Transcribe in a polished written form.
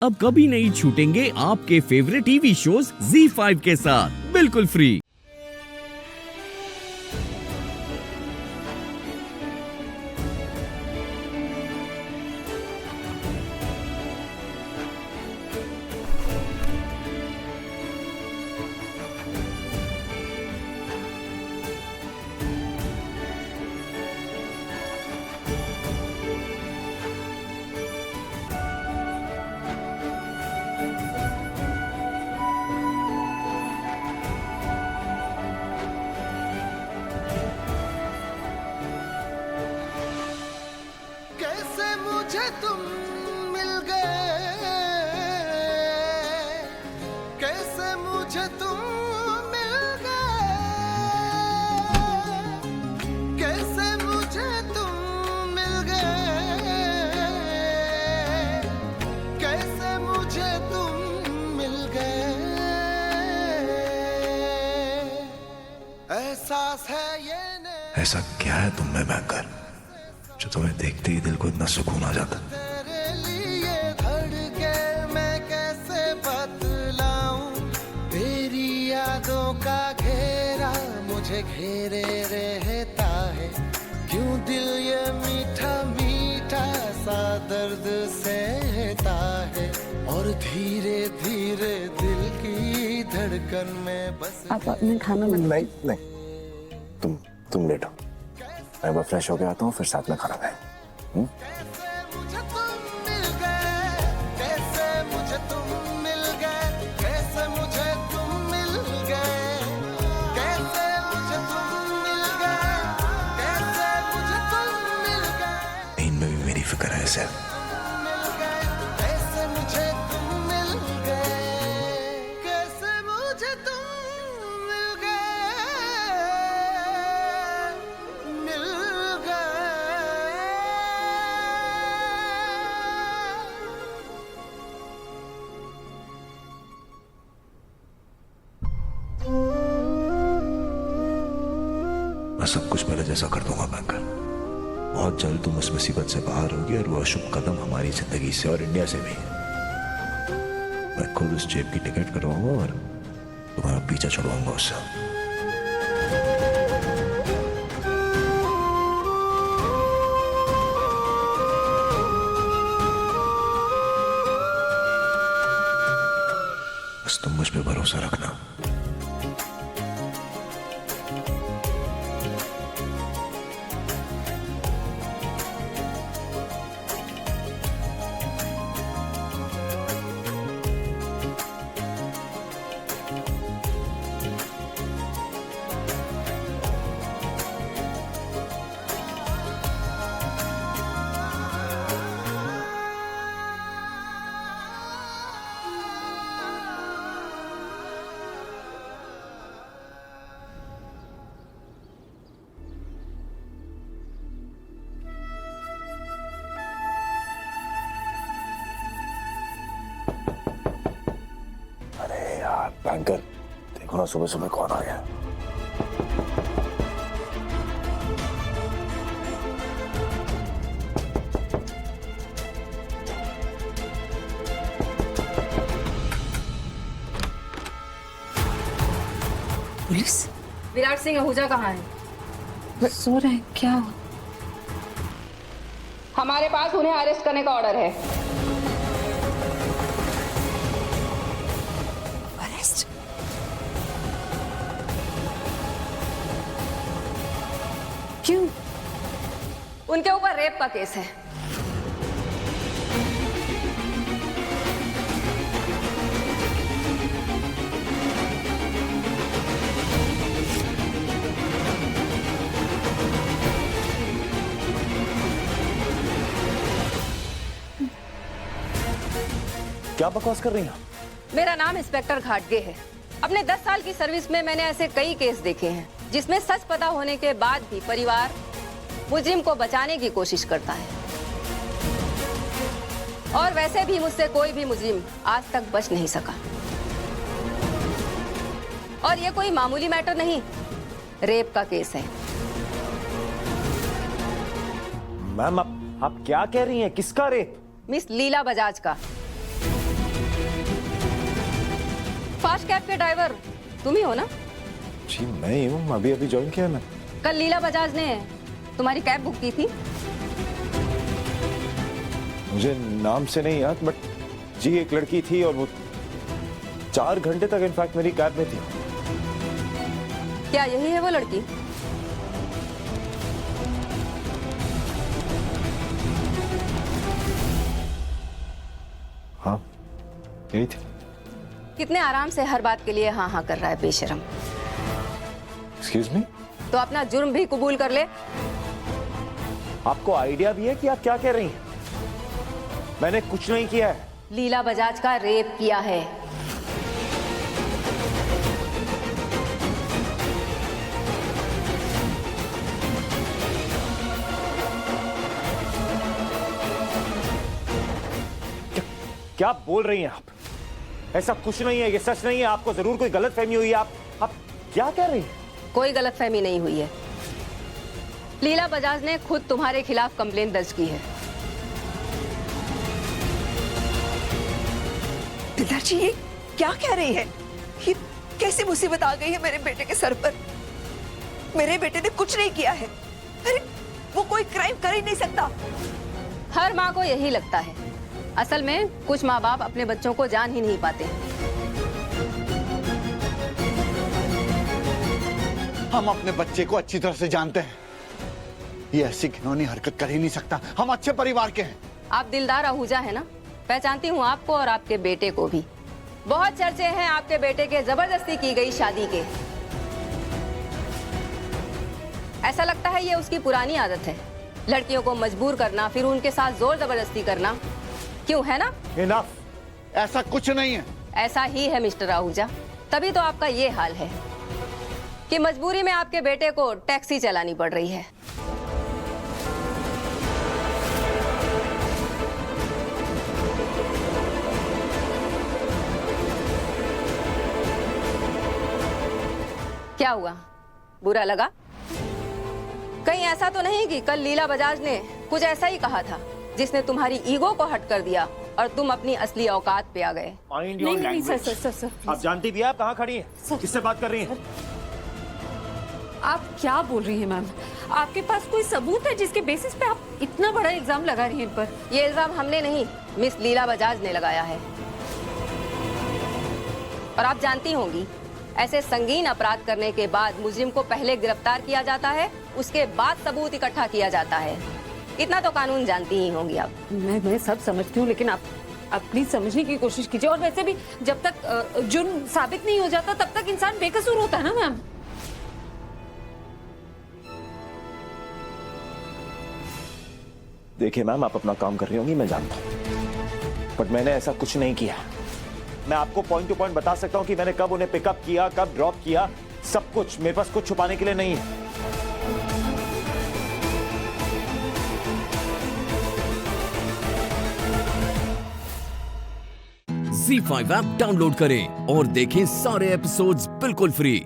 अब कभी नहीं छूटेंगे आपके फेवरेट टीवी शोज ZEE5 के साथ बिल्कुल फ्री। मुझे तुम मिल गए, कैसे मुझे तुम मिल गए, कैसे मुझे तुम मिल गए, कैसे मुझे तुम मिल गए, एहसास है ये नहीं। ऐसा क्या है तुम में बैंकर जो तुम्हें देखते ही दिल को इतना सुकून आ जाता? तेरे लिए धड़के मैं कैसे बतलाऊं, तेरी यादों का घेरा मुझे घेरे रहता है, क्यों दिल ये मीठा मीठा सा दर्द सहता है, और धीरे धीरे दिल की धड़कन में बस। आप अपने खाना नहीं नहीं, तुम लेटो, मैं वो फ्रेश होके आता हूँ, फिर साथ में खाना खाएं। कैसे मुझे तुम मिल गए, कैसे मुझे तुम मिल गए, कैसे मुझे तुम मिल गए, कैसे मुझे तुम मिल गए, कैसे मुझे तुम मिल गए, इनमें भी मेरी फिक्र है ऐसे। मिल गए, कैसे मुझे तुम मिल गए, कैसे मुझे तुम मिल गए, मिल गए। मैं सब कुछ पहले जैसा कर दूंगा बैंकर। बहुत जल्द तुम उस मुसीबत से बाहर होगी और वो अशुभ कदम हमारी जिंदगी से और इंडिया से भी। मैं खुद उस जेब की टिकट करवाऊंगा और तुम्हारा पीछा छुड़वाऊंगा उससे। बस तुम मुझ पे भरोसा रखना। बैंकर, देखो ना सुबह सुबह कौन आ गया। पुलिस? विराट सिंह आहूजा कहाँ है? सो रहे हैं क्या? हमारे पास उन्हें अरेस्ट करने का ऑर्डर है। अरेस्ट? क्यों? उनके ऊपर रेप का केस है। क्या बकवास कर रही हैं? मेरा नाम इंस्पेक्टर घाटगे है। अपने 10 साल की सर्विस में मैंने ऐसे कई केस देखे हैं जिसमें सच पता होने के बाद भी परिवार मुजरिम को बचाने की कोशिश करता है, और वैसे भी मुझसे कोई भी मुजरिम आज तक बच नहीं सका। और ये कोई मामूली मैटर नहीं, रेप का केस है। मैम आप क्या कह रही हैं? किसका रेप? मिस लीला बजाज का। पॉश कैब के ड्राइवर तुम ही हो ना? जी मैं ही हूँ, अभी अभी ज्वाइन किया मैं। कल लीला बजाज ने तुम्हारी कैब बुक की थी। मुझे नाम से नहीं याद, बट जी एक लड़की थी और वो 4 घंटे तक इनफैक्ट मेरी कैब में थी। क्या यही है वो लड़की? हाँ यही थी। कितने आराम से हर बात के लिए हाँ हाँ कर रहा है बेशरम। एक्सक्यूज मी, तो अपना जुर्म भी कबूल कर ले। आपको आइडिया भी है कि आप क्या कह रही हैं? मैंने कुछ नहीं किया है। लीला बजाज का रेप किया है। क्या बोल रही हैं आप? ऐसा कुछ नहीं है, ये सच नहीं है। आपको जरूर कोई गलतफहमी हुई है। आप क्या कह रही हैं? कोई गलतफहमी नहीं हुई है। लीला बजाज ने खुद तुम्हारे खिलाफ कंप्लेंट दर्ज की है। दिलदार जी ये क्या कह रही है? ये कैसी मुसीबत आ गई है मेरे बेटे के सर पर? मेरे बेटे ने कुछ नहीं किया है। अरे वो कोई क्राइम कर ही नहीं सकता। हर माँ को यही लगता है। असल में कुछ माँ बाप अपने बच्चों को जान ही नहीं पाते। हम अपने बच्चे को अच्छी तरह से जानते हैं। ये ऐसी घिनौनी हरकत कर ही नहीं सकता। हम अच्छे परिवार के हैं। आप दिलदार आहूजा है ना? पहचानती हूँ आपको और आपके बेटे को भी। बहुत चर्चे हैं आपके बेटे के जबरदस्ती की गई शादी के। ऐसा लगता है ये उसकी पुरानी आदत है, लड़कियों को मजबूर करना, फिर उनके साथ जोर जबरदस्ती करना। क्यों, है ना? इनफ, ऐसा कुछ नहीं है। ऐसा ही है मिस्टर आहूजा। तभी तो आपका ये हाल है कि मजबूरी में आपके बेटे को टैक्सी चलानी पड़ रही है। क्या हुआ, बुरा लगा? कहीं ऐसा तो नहीं कि कल लीला बजाज ने कुछ ऐसा ही कहा था जिसने तुम्हारी ईगो को हट कर दिया और तुम अपनी असली औकात पे आ गए? नहीं सर सर सर सर आप जानती भी हैं आप कहाँ खड़ी हैं? किससे बात कर रही हैं? आप क्या बोल रही हैं मैम? आपके पास कोई सबूत है जिसके बेसिस पे आप इतना बड़ा इल्जाम लगा रही हैं इन पर? ये इल्जाम हमने नहीं, मिस लीला बजाज ने लगाया है। और आप जानती होंगी, ऐसे संगीन अपराध करने के बाद मुजरिम को पहले गिरफ्तार किया जाता है, उसके बाद सबूत इकट्ठा किया जाता है। इतना तो कानून जानती ही होंगी आप। मैं सब समझती हूँ, लेकिन आप प्लीज समझने की कोशिश कीजिए। और वैसे भी जब तक जुर्म साबित नहीं हो जाता तब तक इंसान बेकसूर होता है ना मैम? देखिए मैम, आप अपना काम कर रही होंगी, मैं जानता हूँ, बट मैंने ऐसा कुछ नहीं किया। मैं आपको पॉइंट टू पॉइंट बता सकता हूँ कि मैंने कब उन्हें पिकअप किया, कब ड्रॉप किया, सब कुछ। मेरे पास कुछ छुपाने के लिए नहीं है। Z5 ऐप डाउनलोड करें और देखें सारे एपिसोड्स बिल्कुल फ्री।